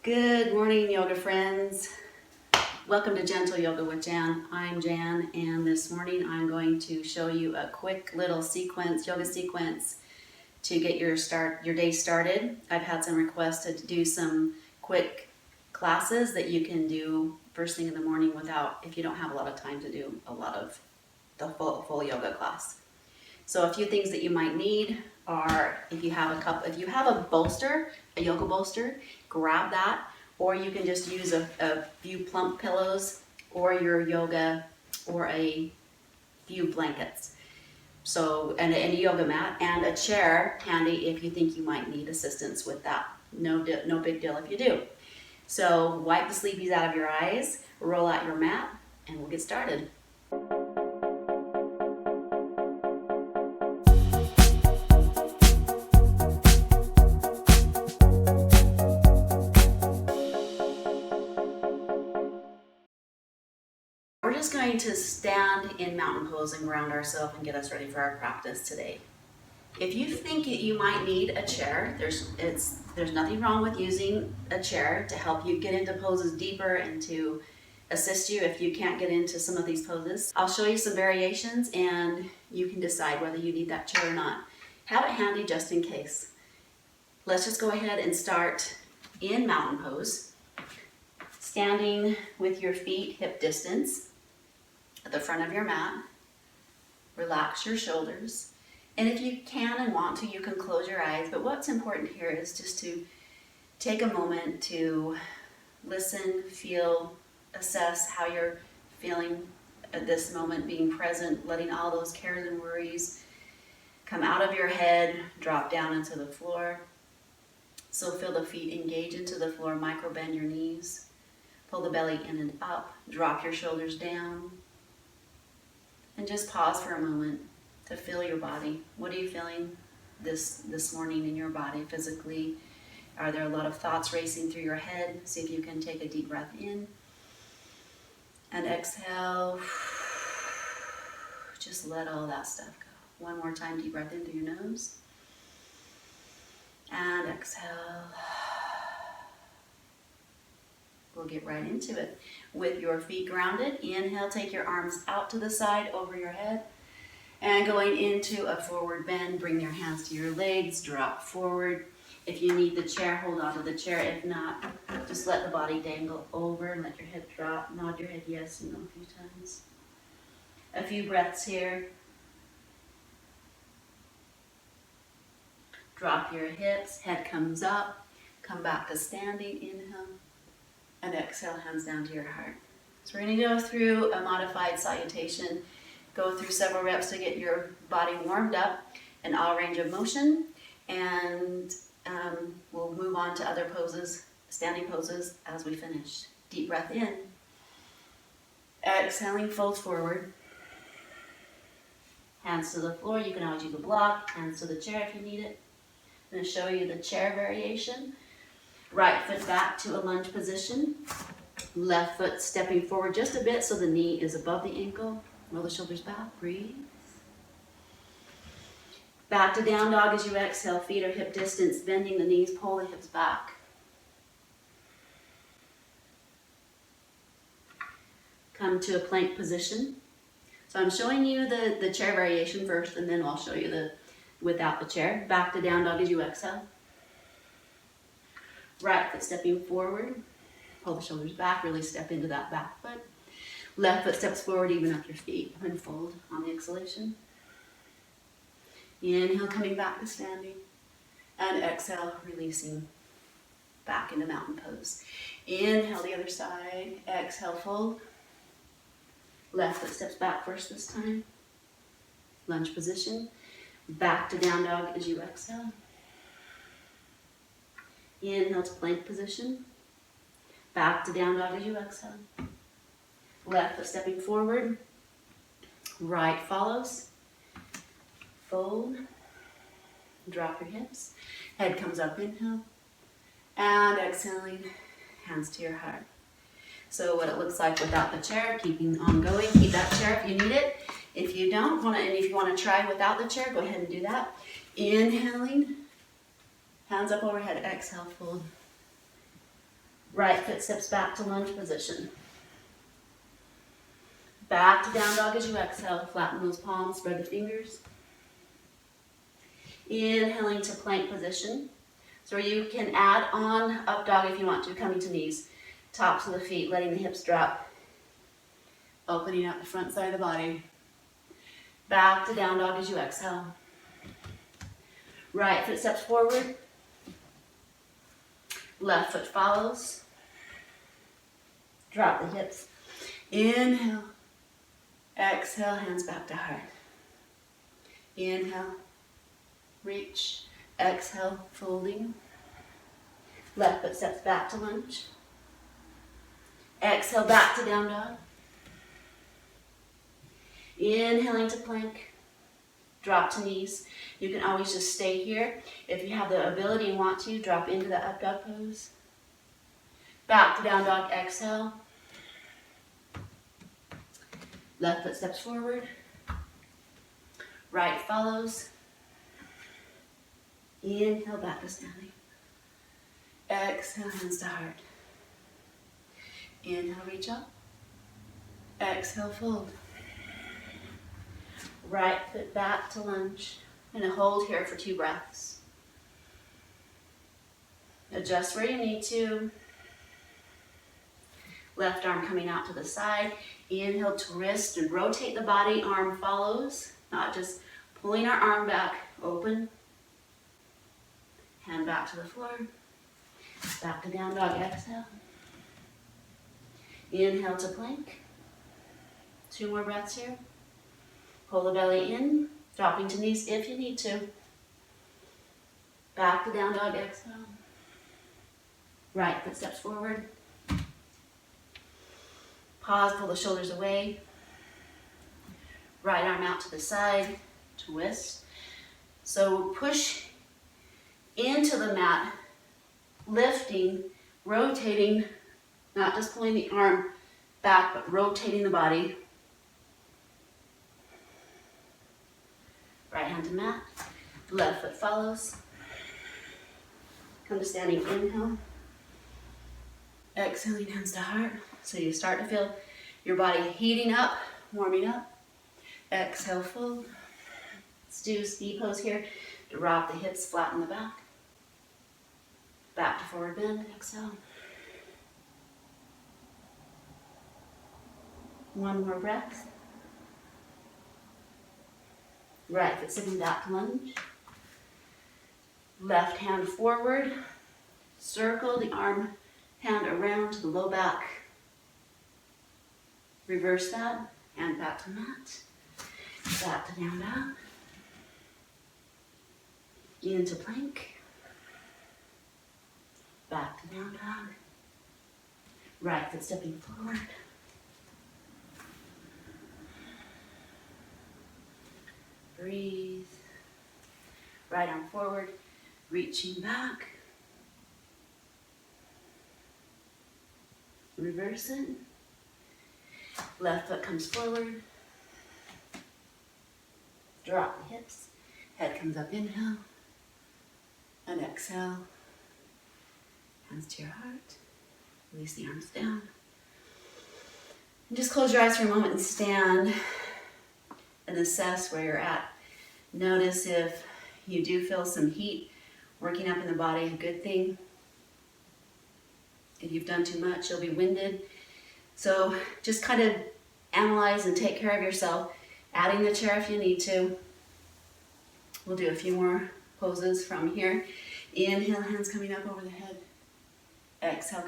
Good morning, yoga friends. Welcome to Gentle Yoga with Jan. I'm Jan, and this morning I'm going to show you a quick little yoga sequence to get your day started. I've had some requests to do some quick classes that you can do first thing in the morning if you don't have a lot of time to do a lot of the full yoga class. So a few things that you might need are if you have a bolster, a yoga bolster, grab that, or you can just use a few plump pillows or your yoga or a few blankets. So, and a yoga mat and a chair handy if you think you might need assistance with that. No big deal if you do. So wipe the sleepies out of your eyes, roll out your mat, and we'll get started. We're just going to stand in mountain pose and ground ourselves and get us ready for our practice today. If you think you might need a chair, there's nothing wrong with using a chair to help you get into poses deeper and to assist you if you can't get into some of these poses. I'll show you some variations and you can decide whether you need that chair or not. Have it handy just in case. Let's just go ahead and start in mountain pose, standing with your feet hip distance at the front of your mat. Relax your shoulders. And if you can and want to, you can close your eyes. But what's important here is just to take a moment to listen, feel, assess how you're feeling at this moment, being present, letting all those cares and worries come out of your head, drop down into the floor. So feel the feet engage into the floor, micro bend your knees, pull the belly in and up, drop your shoulders down. And just pause for a moment to feel your body. What are you feeling this morning in your body physically? Are there a lot of thoughts racing through your head? See if you can take a deep breath in and exhale. Just let all that stuff go. One more time, deep breath in through your nose and exhale. We'll get right into it. With your feet grounded, inhale, take your arms out to the side over your head. And going into a forward bend, bring your hands to your legs, drop forward. If you need the chair, hold on to the chair. If not, just let the body dangle over and let your head drop. Nod your head yes and no a few times. A few breaths here. Drop your hips, head comes up. Come back to standing, inhale. And exhale, hands down to your heart. So we're going to go through a modified salutation, go through several reps to get your body warmed up in all range of motion, and we'll move on to other poses, standing poses, as we finish. Deep breath in. Exhaling, fold forward. Hands to the floor. You can always use a block. Hands to the chair if you need it. I'm going to show you the chair variation. Right foot back to a lunge position. Left foot stepping forward just a bit so the knee is above the ankle. Roll the shoulders back, breathe. Back to down dog as you exhale. Feet are hip distance, bending the knees, pull the hips back. Come to a plank position. So I'm showing you the chair variation first, and then I'll show you the without the chair. Back to down dog as you exhale. Right foot stepping forward, pull the shoulders back, really step into that back foot. Left foot steps forward, even up your feet, and fold on the exhalation. Inhale, coming back to standing, and exhale, releasing back into mountain pose. Inhale, the other side, exhale, fold. Left foot steps back first this time. Lunge position, back to down dog as you exhale. Inhale to plank position. Back to down dog as you exhale. Left foot stepping forward. Right follows. Fold. Drop your hips. Head comes up, inhale. And exhaling, hands to your heart. So what it looks like without the chair, keeping on going. Keep that chair if you need it. If you don't want to, and if you want to try without the chair, go ahead and do that. Inhaling. Hands up overhead, exhale, fold. Right foot steps back to lunge position. Back to down dog as you exhale. Flatten those palms, spread the fingers. Inhaling to plank position. So you can add on up dog if you want to, coming to knees. Tops of the feet, letting the hips drop. Opening up the front side of the body. Back to down dog as you exhale. Right foot steps forward. Left foot follows. Drop the hips. Inhale. Exhale, hands back to heart. Inhale. Reach. Exhale, folding. Left foot steps back to lunge. Exhale, back to down dog. Inhaling to plank. Drop to knees. You can always just stay here. If you have the ability and want to, drop into the up dog pose. Back to down dog, exhale. Left foot steps forward. Right follows. Inhale, back to standing. Exhale, hands to heart. Inhale, reach up. Exhale, fold. Right foot back to lunge. And hold here for 2 breaths. Adjust where you need to. Left arm coming out to the side. Inhale, twist and rotate the body. Arm follows. Not just pulling our arm back. Open. Hand back to the floor. Back to down dog, exhale. Inhale to plank. 2 more breaths here. Pull the belly in, dropping to knees if you need to. Back to down dog, exhale. Right foot steps forward. Pause, pull the shoulders away. Right arm out to the side, twist. So push into the mat, lifting, rotating, not just pulling the arm back, but rotating the body. Right hand to mat, left foot follows. Come to standing, inhale. Exhaling, hands to heart. So you start to feel your body heating up, warming up. Exhale, fold. Let's do ski pose here. Drop the hips, flatten the back. Back to forward bend, exhale. 1 more breath. Right foot sitting back to lunge. Left hand forward. Circle the arm, hand around to the low back. Reverse that, hand back to mat. Back to down dog. Into plank. Back to down dog. Right foot stepping forward. Breathe. Right arm forward, reaching back. Reverse it. Left foot comes forward. Drop the hips. Head comes up, inhale. And exhale. Hands to your heart. Release the arms down. And just close your eyes for a moment and stand and assess where you're at. Notice if you do feel some heat working up in the body, a good thing. If you've done too much, you'll be winded. So just kind of analyze and take care of yourself, adding the chair if you need to. We'll do a few more poses from here. Inhale, hands coming up over the head. Exhale,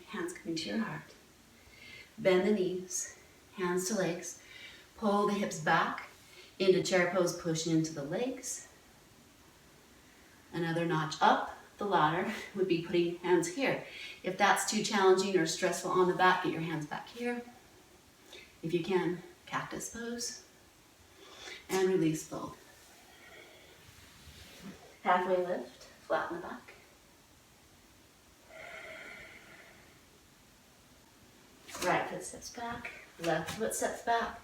hands coming to your heart. Bend the knees, hands to legs. Pull the hips back into chair pose, push into the legs. Another notch up the ladder would be putting hands here. If that's too challenging or stressful on the back, get your hands back here. If you can, cactus pose. And release, fold. Halfway lift, flatten the back. Right foot steps back, left foot steps back.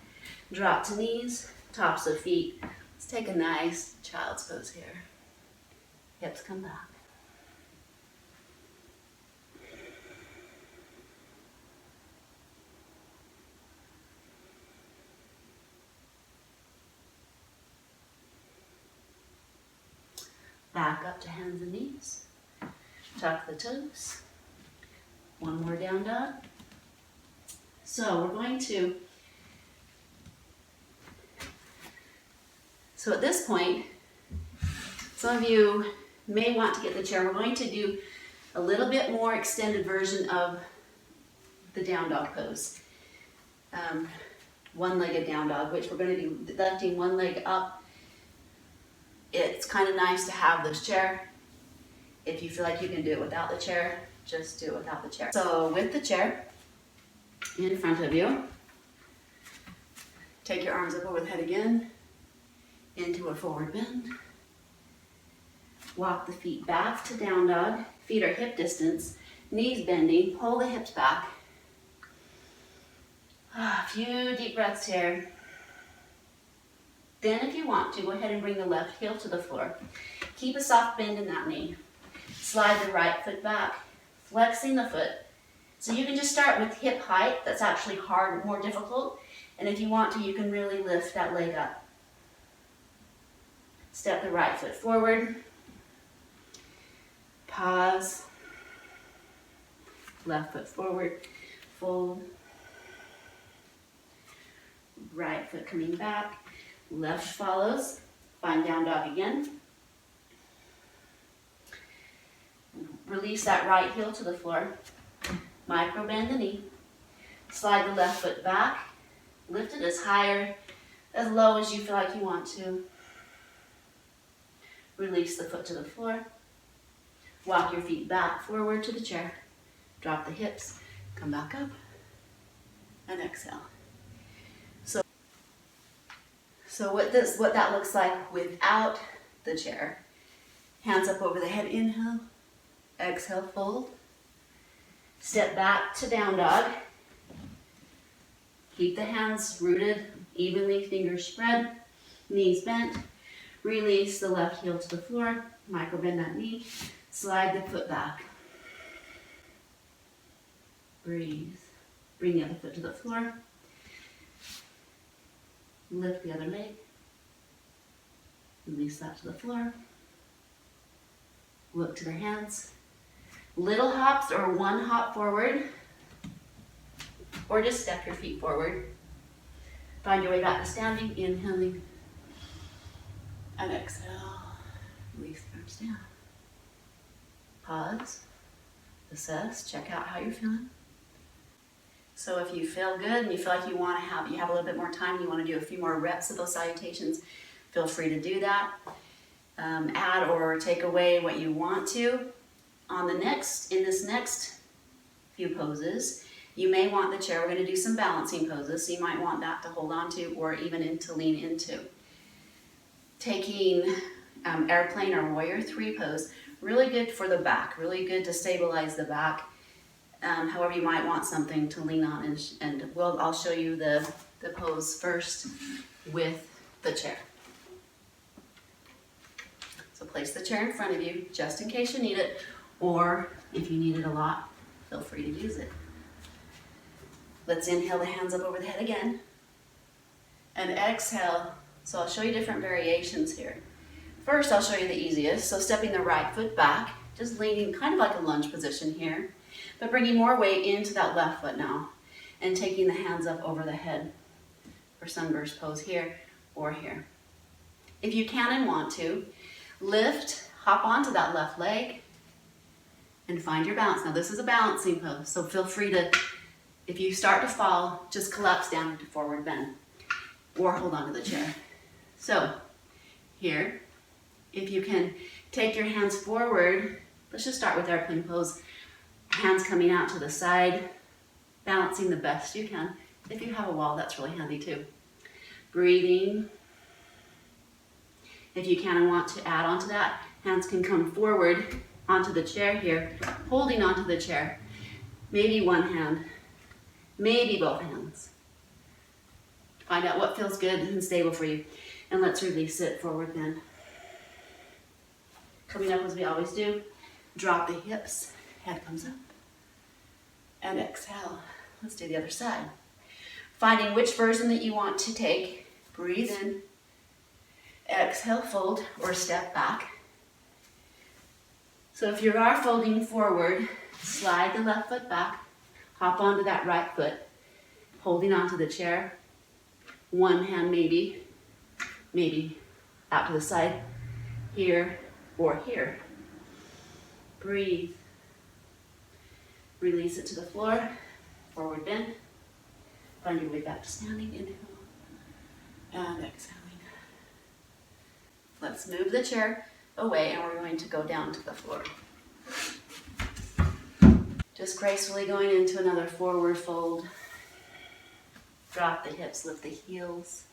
Drop to knees, tops of feet. Let's take a nice child's pose here. Hips come back. Back up to hands and knees. Tuck the toes. One more down dog. So we're going to, so at this point, some of you may want to get the chair. We're going to do a little bit more extended version of the down dog pose. One-legged down dog, which we're going to be lifting one leg up. It's kind of nice to have this chair. If you feel like you can do it without the chair, just do it without the chair. So with the chair in front of you, take your arms up over the head again, into a forward bend. Walk the feet back to down dog. Feet are hip distance, knees bending, pull the hips back. A few deep breaths here. Then if you want to, go ahead and bring the left heel to the floor. Keep a soft bend in that knee. Slide the right foot back, flexing the foot. So you can just start with hip height. That's actually hard, more difficult. And if you want to, you can really lift that leg up. Step the right foot forward. Pause. Left foot forward. Fold. Right foot coming back. Left follows. Find down dog again. Release that right heel to the floor. Micro bend the knee. Slide the left foot back. Lift it as high or as low as you feel like you want to. Release the foot to the floor. Walk your feet back forward to the chair. Drop the hips. Come back up. And exhale. So what that looks like without the chair. Hands up over the head, inhale. Exhale, fold. Step back to down dog. Keep the hands rooted evenly, fingers spread, knees bent. Release the left heel to the floor, micro bend that knee, slide the foot back. Breathe. Bring the other foot to the floor. Lift the other leg. Release that to the floor. Look to the hands. Little hops or one hop forward. Or just step your feet forward. Find your way back to standing. Inhaling. And exhale. Release the arms down. Pause. Assess. Check out how you're feeling. So if you feel good and you feel like you have a little bit more time, you want to do a few more reps of those salutations, feel free to do that. Add or take away what you want to. In this next few poses, you may want the chair. We're going to do some balancing poses, so you might want that to hold on to or even to lean into. Taking airplane or warrior 3 pose, really good for the back, really good to stabilize the back. However, you might want something to lean on, and I'll show you the pose first with the chair. So place the chair in front of you, just in case you need it, or if you need it a lot, feel free to use it. Let's inhale the hands up over the head again, and exhale. So I'll show you different variations here. First, I'll show you the easiest. So stepping the right foot back, just leaning kind of like a lunge position here, but bringing more weight into that left foot now and taking the hands up over the head for sunburst pose here or here. If you can and want to, lift, hop onto that left leg and find your balance. Now this is a balancing pose, so feel free to, if you start to fall, just collapse down into forward bend or hold on to the chair. So here, if you can take your hands forward, let's just start with airplane pose. Hands coming out to the side, balancing the best you can. If you have a wall, that's really handy too. Breathing. If you can and want to add on to that, hands can come forward onto the chair here, holding onto the chair. Maybe one hand, maybe both hands. Find out what feels good and stable for you. And let's release it, forward bend. Coming up as we always do, drop the hips. Head comes up, and exhale. Let's do the other side. Finding which version that you want to take. Breathe in, exhale, fold, or step back. So if you are folding forward, slide the left foot back, hop onto that right foot, holding onto the chair. One hand maybe out to the side, here or here. Breathe. Release it to the floor, forward bend. Find your way back to standing, inhale, and exhaling. Let's move the chair away and we're going to go down to the floor. Just gracefully going into another forward fold. Drop the hips, lift the heels.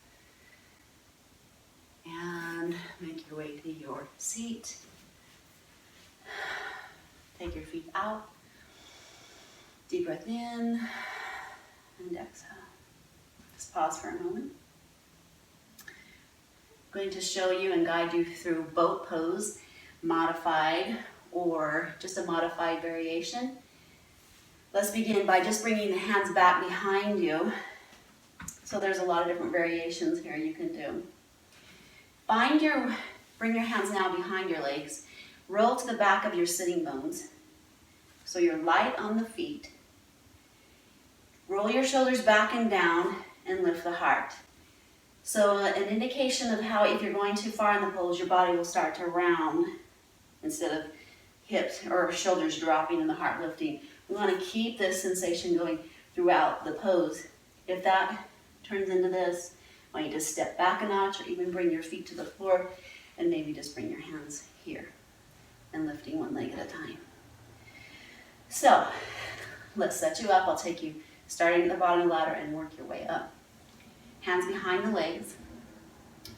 And make your way to your seat. Take your feet out. Deep breath in and exhale. Just pause for a moment. I'm going to show you and guide you through boat pose, modified, or just a modified variation. Let's begin by just bringing the hands back behind you. So there's a lot of different variations here you can do. Bring your hands now behind your legs. Roll to the back of your sitting bones. So you're light on the feet. Roll your shoulders back and down and lift the heart. So an indication of how if you're going too far in the pose, your body will start to round instead of hips or shoulders dropping and the heart lifting. We want to keep this sensation going throughout the pose. If that turns into this, I want you to step back a notch or even bring your feet to the floor and maybe just bring your hands here and lifting one leg at a time. So let's set you up. I'll take you starting at the bottom of the ladder and work your way up. Hands behind the legs.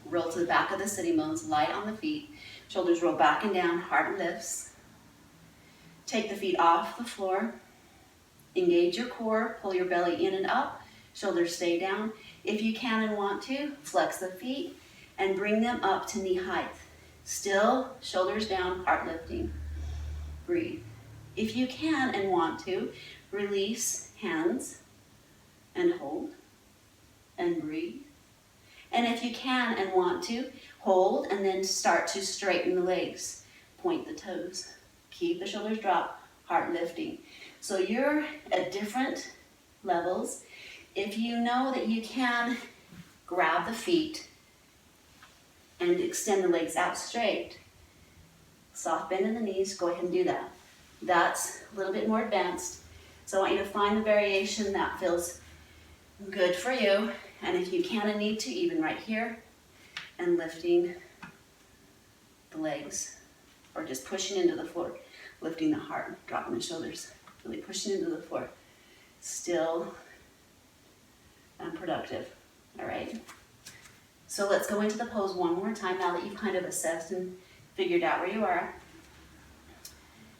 Roll to the back of the sitting bones, light on the feet. Shoulders roll back and down, heart lifts. Take the feet off the floor. Engage your core, pull your belly in and up. Shoulders stay down. If you can and want to, flex the feet and bring them up to knee height. Still, shoulders down, heart lifting. Breathe. If you can and want to, release hands and hold and breathe. And if you can and want to, hold and then start to straighten the legs. Point the toes. Keep the shoulders dropped, heart lifting. So you're at different levels. If you know that you can, grab the feet and extend the legs out straight. Soft bend in the knees, go ahead and do that. That's a little bit more advanced. So I want you to find the variation that feels good for you. And if you can and need to, even right here, and lifting the legs, or just pushing into the floor, lifting the heart, dropping the shoulders, really pushing into the floor. Still and productive, all right? So let's go into the pose one more time now that you've kind of assessed and figured out where you are.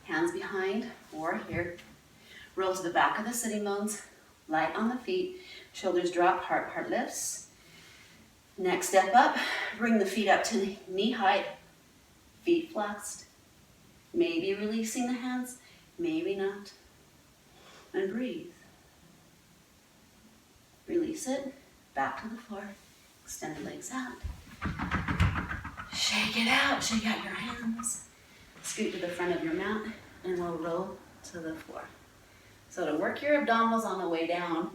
Hands behind or here. Roll to the back of the sitting bones, light on the feet, shoulders drop, heart lifts. Next step up, bring the feet up to knee height, feet flexed. Maybe releasing the hands, maybe not. And breathe. Release it, back to the floor, extend the legs out. Shake it out, shake out your hands. Scoot to the front of your mat and we'll roll to the floor. So to work your abdominals on the way down,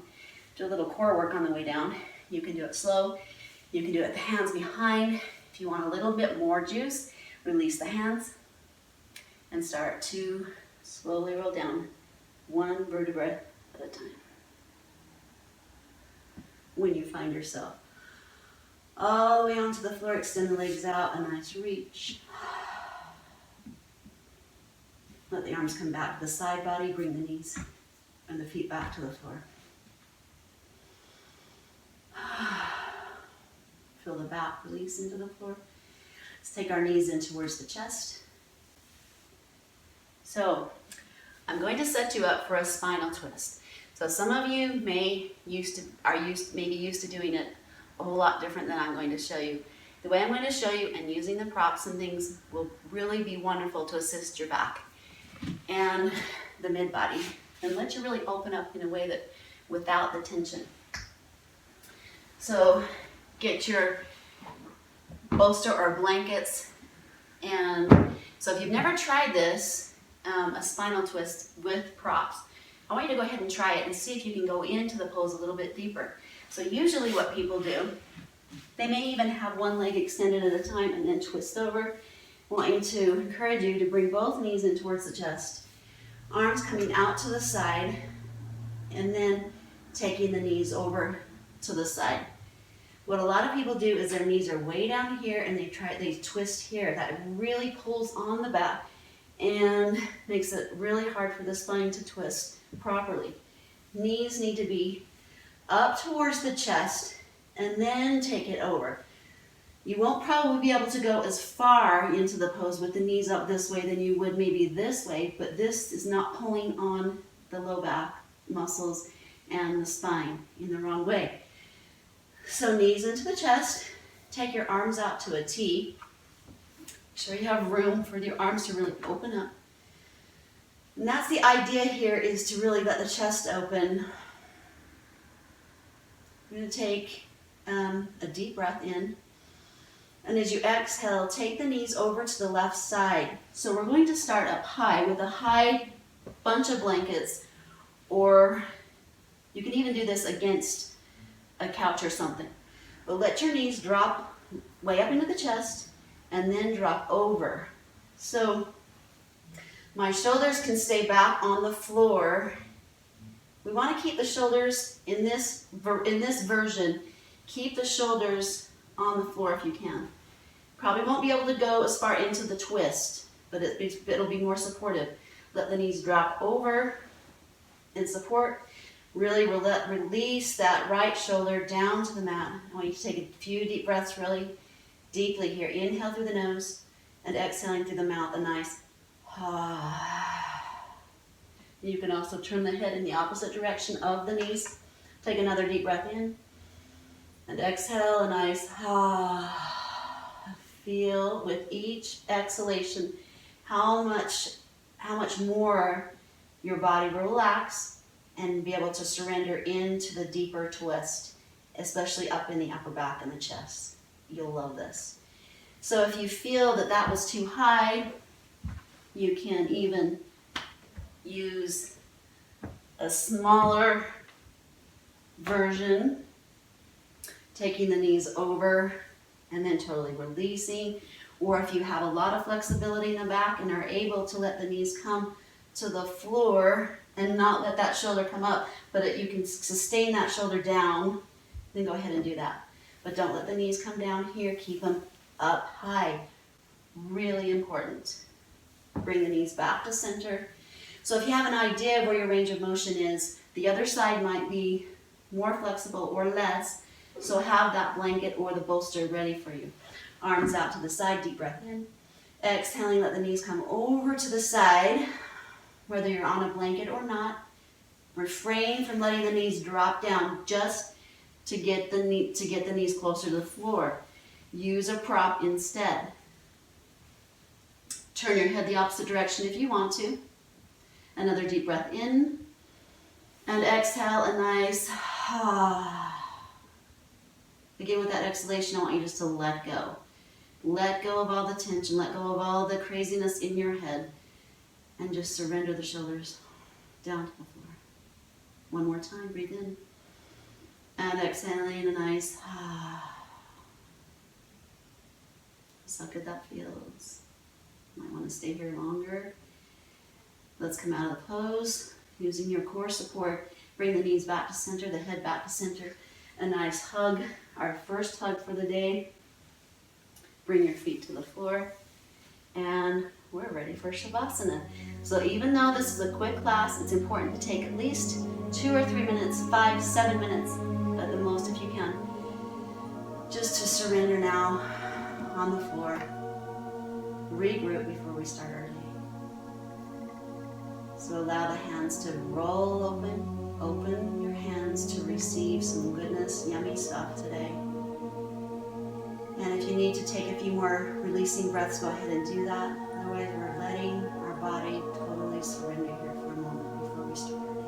do a little core work on the way down. You can do it slow. You can do it with the hands behind. If you want a little bit more juice, release the hands and start to slowly roll down one vertebra at a time. When you find yourself all the way onto the floor, extend the legs out, a nice reach. Let the arms come back to the side body, bring the knees and the feet back to the floor. Feel the back release into the floor. Let's take our knees in towards the chest. So I'm going to set you up for a spinal twist. So some of you maybe used to doing it a whole lot different than I'm going to show you. The way I'm going to show you and using the props and things will really be wonderful to assist your back and the mid body and let you really open up in a way that without the tension. So get your bolster or blankets, and so if you've never tried this, a spinal twist with props. I want you to go ahead and try it and see if you can go into the pose a little bit deeper. So usually what people do, they may even have one leg extended at a time and then twist over. I want you to encourage you to bring both knees in towards the chest, arms coming out to the side, and then taking the knees over to the side. What a lot of people do is their knees are way down here and they twist here. That really pulls on the back and makes it really hard for the spine to twist properly. Knees need to be up towards the chest and then take it over. You won't probably be able to go as far into the pose with the knees up this way than you would maybe this way, but this is not pulling on the low back muscles and the spine in the wrong way. So knees into the chest, take your arms out to a T. Make sure you have room for your arms to really open up. And that's the idea here, is to really let the chest open. We're going to take a deep breath in. And as you exhale, take the knees over to the left side. So we're going to start up high with a high bunch of blankets, or you can even do this against a couch or something. But let your knees drop way up into the chest and then drop over. So my shoulders can stay back on the floor. We want to keep the shoulders in this version. Keep the shoulders on the floor if you can. Probably won't be able to go as far into the twist, but it'll be more supportive. Let the knees drop over and support. Really release that right shoulder down to the mat. I want you to take a few deep breaths really deeply here. Inhale through the nose and exhaling through the mouth, a nice You can also turn the head in the opposite direction of the knees. Take another deep breath in and exhale, a nice Feel with each exhalation how much more your body will relax and be able to surrender into the deeper twist, especially up in the upper back and the chest. You'll love this. So if you feel that that was too high, you can even use a smaller version, taking the knees over and then totally releasing. Or if you have a lot of flexibility in the back and are able to let the knees come to the floor and not let that shoulder come up, but you can sustain that shoulder down, then go ahead and do that. But don't let the knees come down here. Keep them up high. Really important. Bring the knees back to center. So if you have an idea of where your range of motion is, the other side might be more flexible or less, so have that blanket or the bolster ready for you. Arms out to the side, deep breath in. Exhaling, let the knees come over to the side, whether you're on a blanket or not. Refrain from letting the knees drop down just to get the knees closer to the floor. Use a prop instead. Turn your head the opposite direction if you want to. Another deep breath in. And exhale, a nice Again, with that exhalation, I want you just to let go. Let go of all the tension. Let go of all the craziness in your head. And just surrender the shoulders down to the floor. One more time, breathe in. And exhaling, a nice Just how good that feels. Might want to stay here longer. Let's come out of the pose. Using your core support, bring the knees back to center, the head back to center. A nice hug, our first hug for the day. Bring your feet to the floor. And we're ready for Savasana. So even though this is a quick class, it's important to take at least 2 or 3 minutes, 5, 7 minutes at the most if you can. Just to surrender now on the floor. Regroup before we start our day. So allow the hands to roll open. Open your hands to receive some goodness, yummy stuff today. And if you need to take a few more releasing breaths, go ahead and do that. Otherwise, we're letting our body totally surrender here for a moment before we start our day.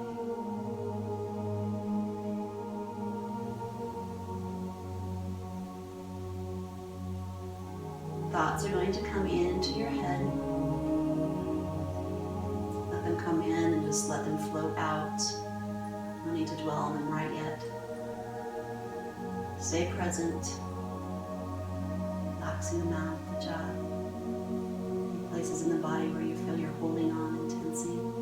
Thoughts are going to come into your head. come in and just let them float out. No need to dwell on them right yet. Stay present, relaxing the mouth, the jaw. Any places in the body where you feel you're holding on and tensing.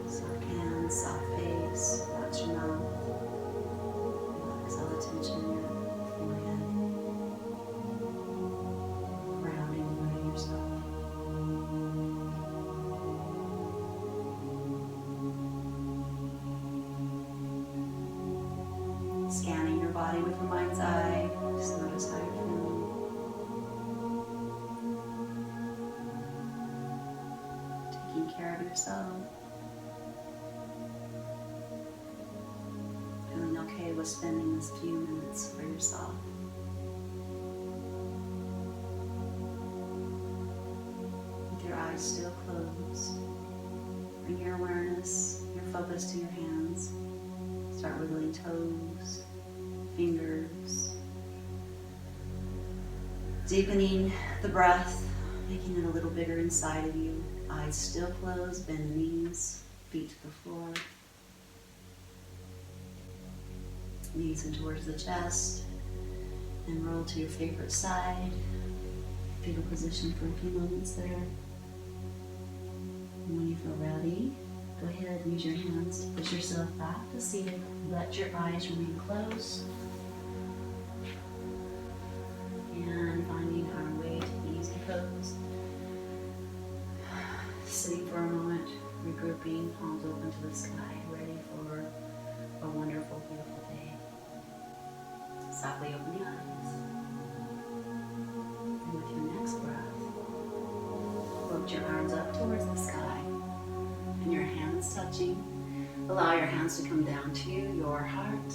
Soft hands, soft face, relax your mouth. Relax all the tension in your forehead. Grounding and rooting yourself. Scanning your body with your mind's eye. Just notice how you're feeling. Taking care of yourself. Feeling okay with spending this few minutes for yourself. With your eyes still closed, bring your awareness, your focus to your hands. Start wiggling toes, fingers. Deepening the breath, making it a little bigger inside of you. Eyes still closed, bend the knees, feet to the floor. Knees in towards the chest, and roll to your favorite side. Fetal position for a few moments there. And when you feel ready, go ahead and use your hands to push yourself back to seated. Let your eyes remain closed. And finding our way to easy pose. Sitting for a moment, regrouping, palms open to the sky, ready for a wonderful, beautiful day. Softly open the eyes. And with your next breath, float your arms up towards the sky and your hands touching. Allow your hands to come down to your heart.